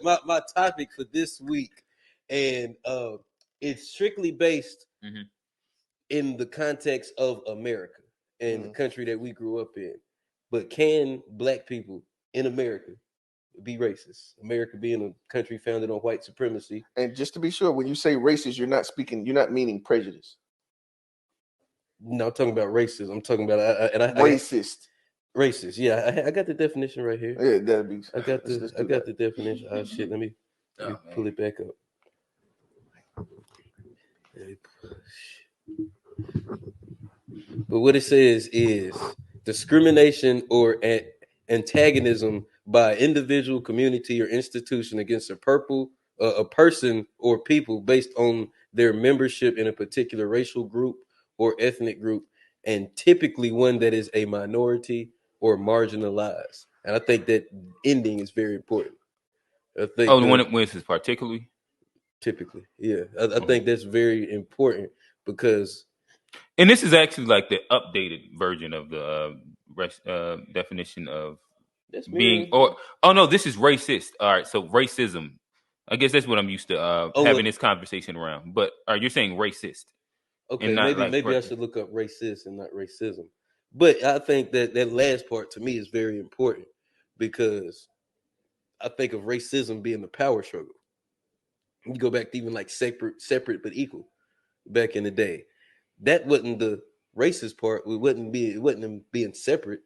my topic for this week, and it's strictly based in the context of America and the country that we grew up in. But can black people in America be racist? America being a country founded on white supremacy. And just to be sure, when you say racist, you're not meaning prejudice. No, I'm talking about racism. I'm talking about racist. Racist. Yeah, I got the definition right here. Yeah, that'd be. I got the definition. Oh shit! Let me pull it back up. But what it says is discrimination or antagonism by individual, community, or institution against a person or people based on their membership in a particular racial group or ethnic group, and typically one that is a minority or marginalized. And I think that ending is very important. I think the one that wins is particularly? Typically, yeah. I think that's very important because... And this is actually like the updated version of the definition of being... this is racist. All right, so racism. I guess that's what I'm used to having this conversation around. But you're saying racist. Okay, maybe I should look up racist and not racism. But I think that last part to me is very important because I think of racism being the power struggle. You go back to even like separate but equal back in the day. That wasn't the racist part. It wasn't them being separate.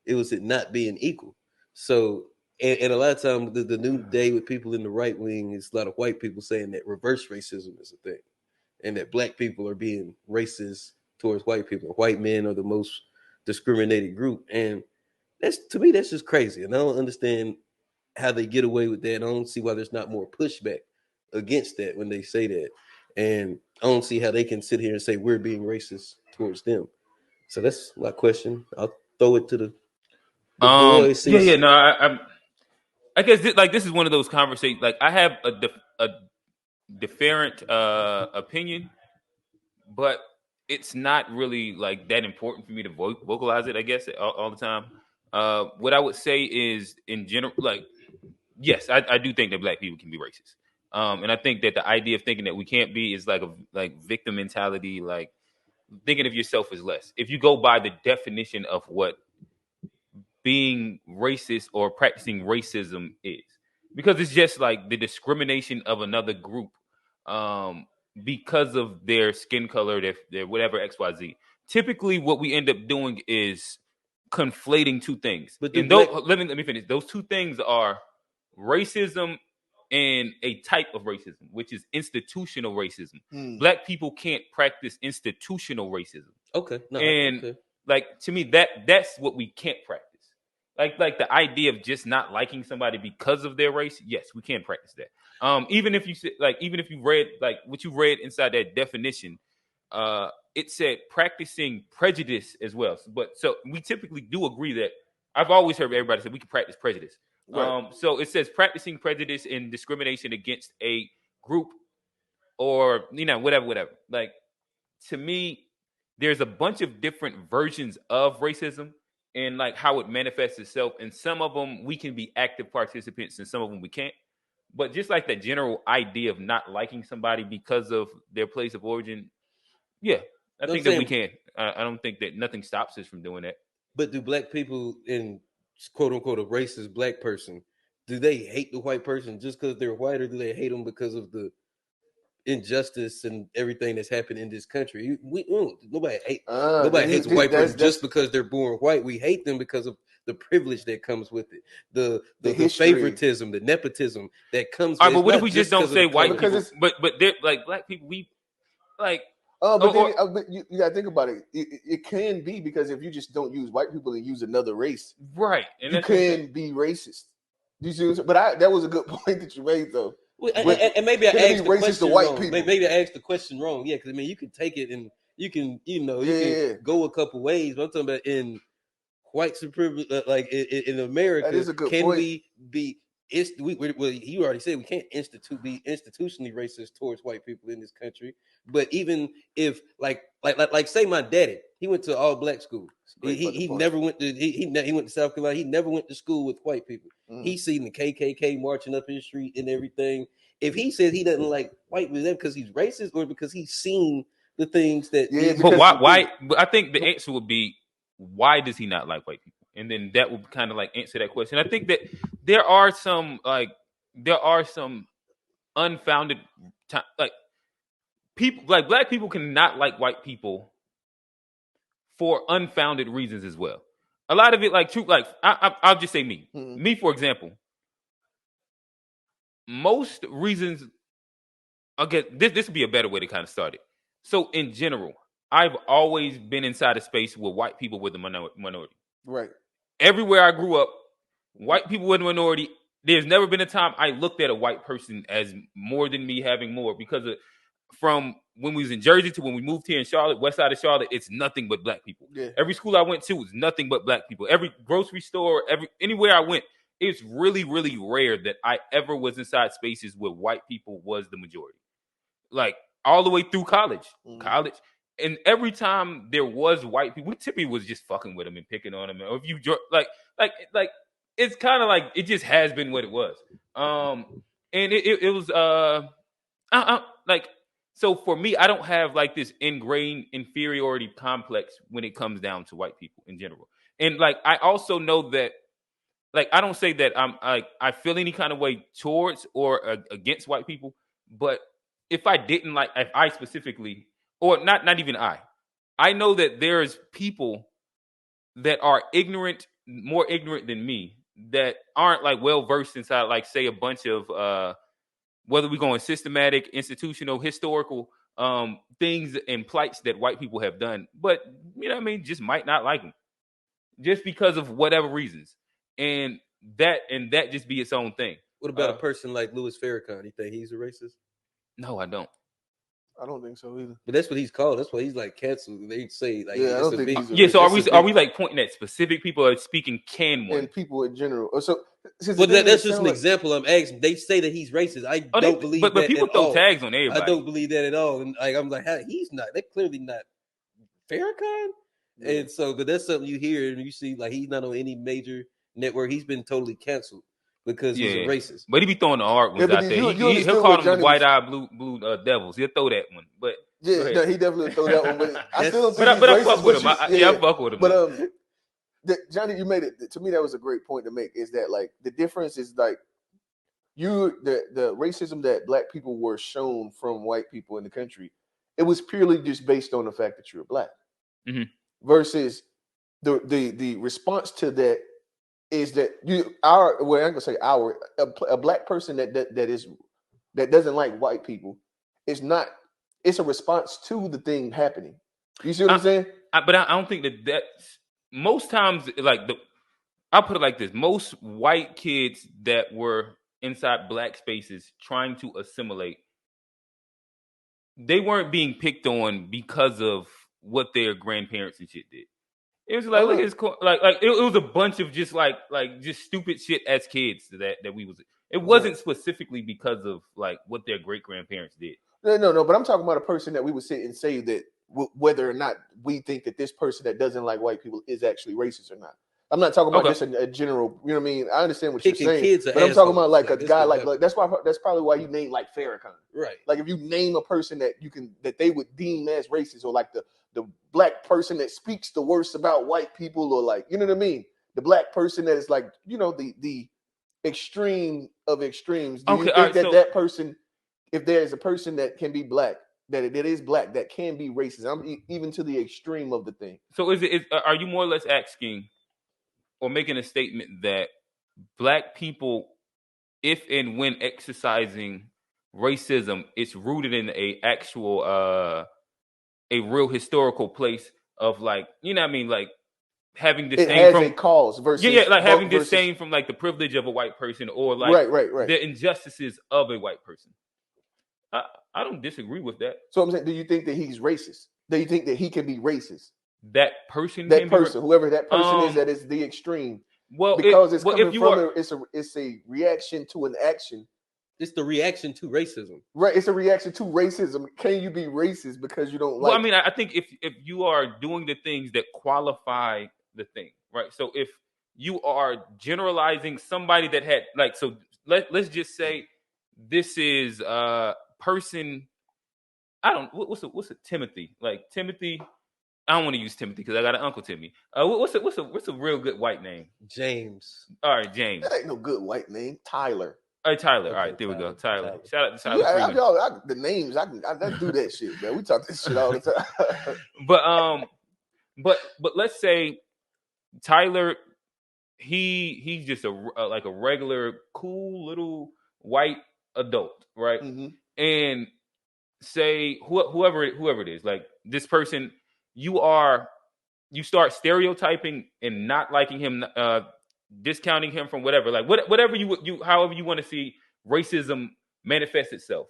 It was it not being equal. So, and a lot of times the new day with people in the right wing is a lot of white people saying that reverse racism is a thing, and that black people are being racist towards white people. White men are the most discriminated group, and to me that's just crazy. And I don't understand how they get away with that. I don't see why there's not more pushback against that when they say that. And I don't see how they can sit here and say we're being racist towards them. So that's my question. I'll throw it to the boys. I guess this is one of those conversations. Like I have a different opinion, but it's not really like that important for me to vocalize it. I guess all the time. What I would say is, in general, like, yes, I do think that black people can be racist. And I think that the idea of thinking that we can't be is like victim mentality, like thinking of yourself as less. If you go by the definition of what being racist or practicing racism is, because it's just like the discrimination of another group because of their skin color, their whatever XYZ. Typically, what we end up doing is conflating two things. But let me finish. Those two things are racism and a type of racism, which is institutional racism. Black people can't practice institutional racism. Okay. Like to me, that's what we can't practice. Like the idea of just not liking somebody because of their race. Yes, we can practice that. Even if you read like what you read inside that definition, it said practicing prejudice as well. So we typically do agree that I've always heard everybody say we can practice prejudice. Right. So it says practicing prejudice and discrimination against a group or, whatever. Like, to me, there's a bunch of different versions of racism and like how it manifests itself. And some of them we can be active participants and some of them we can't. But just like that general idea of not liking somebody because of their place of origin, yeah, I think that we can. I don't think that nothing stops us from doing that. But do black people in quote unquote a racist black person, do they hate the white person just because they're white, or do they hate them because of the injustice and everything that's happened in this country? Nobody hates a white person just because they're born white. We hate them because of the privilege that comes with it, the favoritism, the nepotism that comes. All right, but what if we just don't say white people? But they're like black people. We like. But you gotta think about it. It can be because if you just don't use white people and use another race, right? And you can be racist. Do you see what I'm saying? But that was a good point that you made, though. Well, and maybe I asked the question wrong. Maybe I asked the question wrong. Yeah, because I mean, you can take it and you can go a couple ways. But I'm talking about in white supremacy, like in America. That is a good point. We be? You already said we can't be institutionally racist towards white people in this country. But even if like say my daddy, He went to all black school. He never went to he went to South Carolina. He never went to school with white people. He seen the KKK marching up his street and everything. If he says he doesn't like white people, is that because he's racist or because he's seen the things that? But why? But I think the answer would be, why does he not like white people? And then that would kind of like answer that question. I think that there are some unfounded like people, like black people cannot like white people for unfounded reasons as well. A lot of it, like true, like I'll just say me. Me, for example, most reasons. Okay, this would be a better way to kind of start it. So in general, I've always been inside a space where white people were the minority. Right. Everywhere I grew up, white people were the minority. There's never been a time I looked at a white person as more than me having more, because from when we was in Jersey to when we moved here in Charlotte, west side of Charlotte, it's nothing but black people. Yeah. Every school I went to was nothing but black people. Every grocery store, anywhere I went, it's really, really rare that I ever was inside spaces where white people was the majority. Like all the way through college. And every time there was white people, we typically was just fucking with them and picking on them. Or if you like it's kind of like it just has been what it was. And it was like, so for me, I don't have like this ingrained inferiority complex when it comes down to white people in general. And like I also know that, like, I don't say that I'm like I feel any kind of way towards or against white people, but if I specifically, or not even I know that there's people that are more ignorant than me, that aren't like well versed inside, like say a bunch of whether we're going systematic, institutional, historical things and plights that white people have done, but you know what I mean, just might not like them just because of whatever reasons, and that just be its own thing. What about a person like Louis Farrakhan? You think he's a racist? No, I don't. I don't think so either. But that's what he's called. That's why he's like canceled. They say like, yeah, I don't think he's yeah. So are we like pointing at specific people or speaking and people in general? So, well, that's just an example. I'm asking. They say that he's racist. I don't believe that. But people throw tags on everybody. I don't believe that at all. And like I'm like, he's not. They're clearly not Farrakhan. Yeah. And so, but that's something you hear and you see. Like he's not on any major network. He's been totally canceled because he's a racist. But he be throwing the hard ones out there. He'll call them the white-eyed blue devils. He'll throw that one. But yeah, no, he definitely throw that one. But I still don't think but I fuck with him. I fuck with him. But Johnny, you made it. To me, that was a great point to make. Is that like the difference is like the racism that black people were shown from white people in the country. It was purely just based on the fact that you're black. Mm-hmm. Versus the response to that is that I'm gonna say a black person that doesn't like white people is not. It's a response to the thing happening. You see what I'm saying? But I don't think that's most times. Like I'll put it like this: most white kids that were inside black spaces trying to assimilate, they weren't being picked on because of what their grandparents and shit did. It was like, look at his like it was a bunch of just just stupid shit as kids that we was. It wasn't specifically because of like what their great grandparents did. No. But I'm talking about a person that we would sit and say that whether or not we think that this person that doesn't like white people is actually racist or not. I'm not talking about just a general. You know what I mean? I understand what you're saying, but I'm talking about like a guy like that's probably why you name like Farrakhan, right? Like if you name a person that they would deem as racist, or like the black person that speaks the worst about white people, or like, you know what I mean, the black person that is like, you know, the extreme of extremes. Do you think that person, if there is a person that can be black, that is black, that can be racist? I'm even to the extreme of the thing. So are you more or less asking or making a statement that black people, if and when exercising racism, it's rooted in a actual a real historical place of like, you know what I mean, like having disdain from a cause versus like having disdain from like the privilege of a white person, or like right. the injustices of a white person. I don't disagree with that. So I'm saying, do you think that he's racist? Do you think that he can be racist? That person, whoever that person is, that is the extreme. Well, because it's coming from it's a reaction to an action It's the reaction to racism. Right, it's a reaction to racism. Can you be racist because you don't like? Well, I mean, I think if you are doing the things that qualify the thing, right? So if you are generalizing somebody that had like, so let's just say this is person. I don't what's a Timothy, like Timothy. I don't want to use Timothy because I got an uncle Timmy. What's a real good white name? James. All right, James. That ain't no good white name. Tyler. Hey, Tyler. Okay, all right, there we go. Tyler. Tyler. Shout out to Tyler Freeman. The names, I do that shit, man. We talk this shit all the time. But let's say Tyler, he's just a regular cool little white adult, right? Mm-hmm. And say whoever it is, like this person, you start stereotyping and not liking him, discounting him from whatever, like whatever you however you want to see racism manifest itself.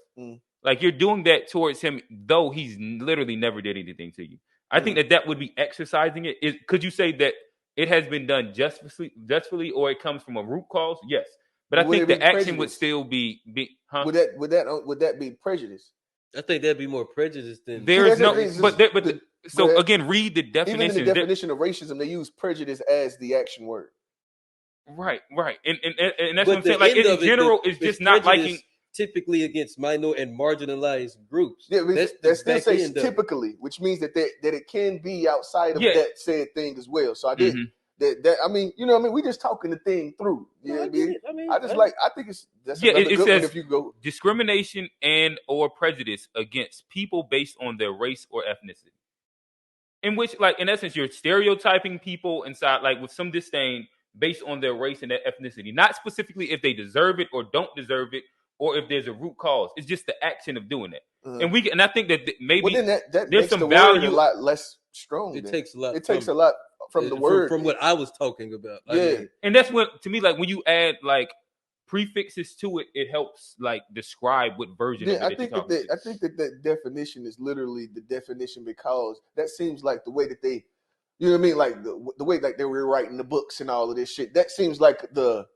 Like you're doing that towards him, though he's literally never did anything to you. I think that would be exercising it. Could you say that it has been done justly, or it comes from a root cause? Yes, but I think the action would still be. Huh? Would that be prejudice? I think that'd be more prejudice than there's no. So again, read the definition. Even in the definition of racism, they use prejudice as the action word. Right, and that's what I'm saying. Like in general, it's just not liking. Typically against minor and marginalized groups. Yeah, that still says typically, which means that it can be outside of that said thing as well. So I did that. I mean, you know what I mean? We just talking the thing through. You know what I mean? I think that's another good one if you go. Discrimination and or prejudice against people based on their race or ethnicity. In which, like, in essence, you're stereotyping people inside, like, with some disdain based on their race and their ethnicity. Not specifically if they deserve it or don't deserve it, or if there's a root cause. It's just the action of doing it. And I think that maybe then that there's makes some the value. word a lot less strong. It takes a lot. It takes a lot from the word. From what I was talking about. Yeah. I mean, and that's what, to me, like, when you add, like, prefixes to it, it helps, like, describe what version of it I think that that definition is literally the definition, because that seems like the way that they, you know what I mean? Like the way like they were writing the books and all of this shit. That seems like the.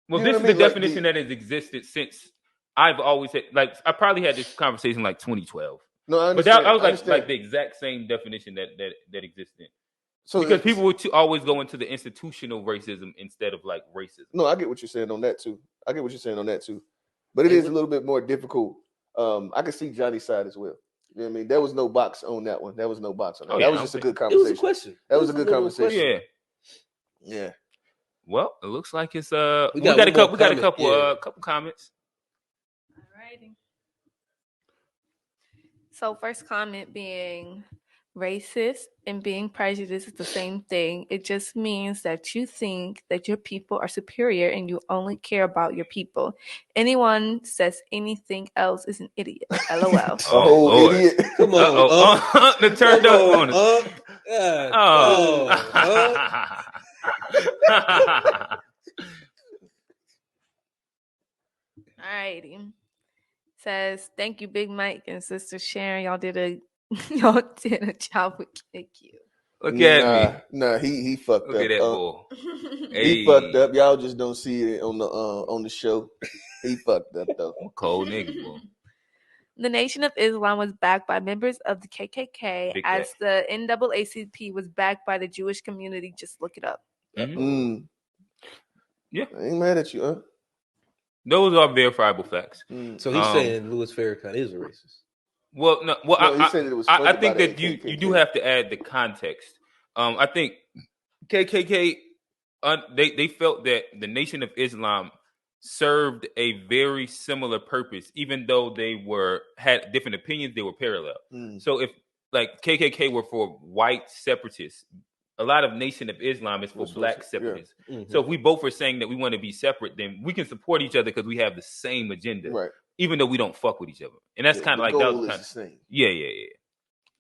Well, this is the definition that has existed since I've always had. Like, I probably had this conversation like 2012. No, I understand. But that was like the exact same definition that existed. So because people would always go into the institutional racism instead of like racism. No, I get what you're saying on that too. But it is a little bit more difficult. I can see Johnny's side as well. You know what I mean? There was no box on that one. That was just a good conversation. It was a question. That was a good conversation. Yeah. Well, it looks like it's we got a couple comments. Alrighty. So first comment being racist and being prejudiced is the same thing. It just means that you think that your people are superior and you only care about your people. Anyone says anything else is an idiot. LOL. Idiot. Come on. The turned up on us. Alrighty. Says, thank you, Big Mike and Sister Sharon. Y'all did a job with KQ. Look at me. Nah, he fucked up. Look at that bull. He fucked up. Y'all just don't see it on the show. He fucked up though. Cold nigga, boy. The Nation of Islam was backed by members of the KKK, as the NAACP was backed by the Jewish community. Just look it up. Mm-hmm. Yeah, I ain't mad at you, huh? Those are verifiable facts. So he's saying Louis Farrakhan is a racist. Well, no. Well, he said it was I think that you do have to add the context. I think KKK they felt that the Nation of Islam served a very similar purpose, even though they had different opinions. They were parallel. So if like KKK were for white separatists, a lot of Nation of Islam is for black separatists. Yeah. So if we both are saying that we want to be separate, then we can support each other because we have the same agenda, right? Even though we don't fuck with each other. And that's kind of like that was kind of same. Yeah.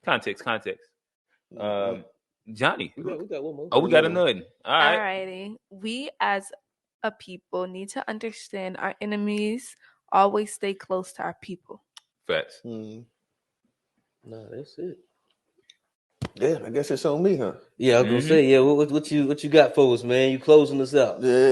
Context. Johnny, we got one more. Oh, we got another. All right. Alrighty. We as a people need to understand our enemies always stay close to our people. Facts. No, that's it. Yeah, I guess it's on me, huh? Yeah, I was gonna say, what you got for us, man? You closing us out. Yeah.